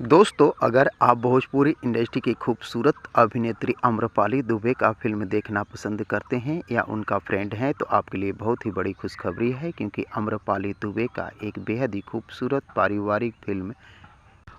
दोस्तों, अगर आप भोजपुरी इंडस्ट्री की खूबसूरत अभिनेत्री आम्रपाली दुबे का फ़िल्म देखना पसंद करते हैं या उनका फ्रेंड हैं, तो आपके लिए बहुत ही बड़ी खुशखबरी है, क्योंकि आम्रपाली दुबे का एक बेहद ही खूबसूरत पारिवारिक फ़िल्म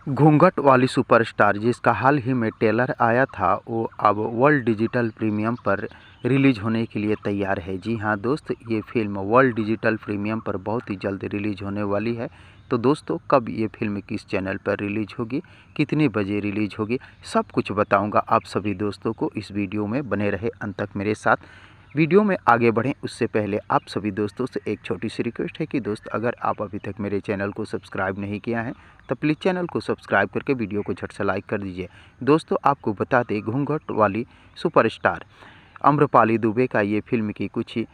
घूंघट वाली सुपरस्टार, जिसका हाल ही में ट्रेलर आया था, वो अब वर्ल्ड डिजिटल प्रीमियम पर रिलीज़ होने के लिए तैयार है। जी हाँ दोस्त, ये फ़िल्म वर्ल्ड डिजिटल प्रीमियम पर बहुत ही जल्द रिलीज़ होने वाली है। तो दोस्तों, कब ये फ़िल्म किस चैनल पर रिलीज़ होगी, कितने बजे रिलीज़ होगी, सब कुछ बताऊंगा आप सभी दोस्तों को। इस वीडियो में बने रहे अंत तक मेरे साथ। वीडियो में आगे बढ़ें उससे पहले आप सभी दोस्तों से एक छोटी सी रिक्वेस्ट है कि दोस्त, अगर आप अभी तक मेरे चैनल को सब्सक्राइब नहीं किया है तो प्लीज़ चैनल को सब्सक्राइब करके वीडियो को झट से लाइक कर दीजिए। दोस्तों, आपको बता दें, घूंघट वाली सुपरस्टार आम्रपाली दुबे का ये फिल्म की कुछ ही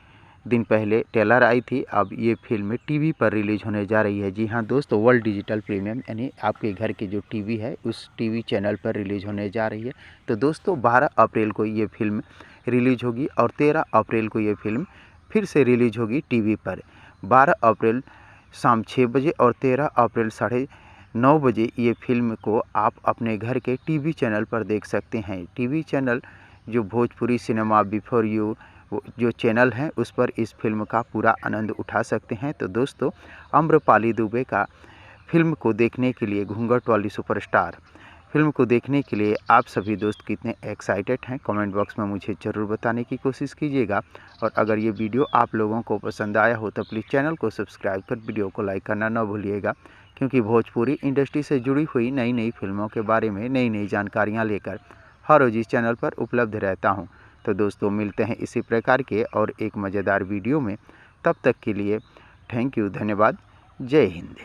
दिन पहले ट्रेलर आई थी। अब ये फिल्म टीवी पर रिलीज़ होने जा रही है। जी हाँ दोस्तों, वर्ल्ड डिजिटल प्रीमियम यानी आपके घर के जो टीवी है उस टीवी चैनल पर रिलीज़ होने जा रही है। तो दोस्तों, 12 अप्रैल को ये फिल्म रिलीज़ होगी और 13 अप्रैल को ये फिल्म फिर से रिलीज़ होगी टीवी पर। 12 अप्रैल शाम 6 बजे और 13 अप्रैल 9:30 बजे ये फिल्म को आप अपने घर के टीवी चैनल पर देख सकते हैं। टीवी चैनल जो भोजपुरी सिनेमा बिफोर यू जो चैनल है, उस पर इस फिल्म का पूरा आनंद उठा सकते हैं। तो दोस्तों, आम्रपाली दुबे का फिल्म को देखने के लिए, घूंघट वाली सुपरस्टार फिल्म को देखने के लिए आप सभी दोस्त कितने एक्साइटेड हैं, कमेंट बॉक्स में मुझे ज़रूर बताने की कोशिश कीजिएगा। और अगर ये वीडियो आप लोगों को पसंद आया हो तो प्लीज़ चैनल को सब्सक्राइब कर वीडियो को लाइक करना ना भूलिएगा, क्योंकि भोजपुरी इंडस्ट्री से जुड़ी हुई नई नई फिल्मों के बारे में नई नई जानकारियाँ लेकर हर रोज़ इस चैनल पर उपलब्ध रहता हूँ। तो दोस्तों, मिलते हैं इसी प्रकार के और एक मज़ेदार वीडियो में। तब तक के लिए थैंक यू, धन्यवाद, जय हिंद।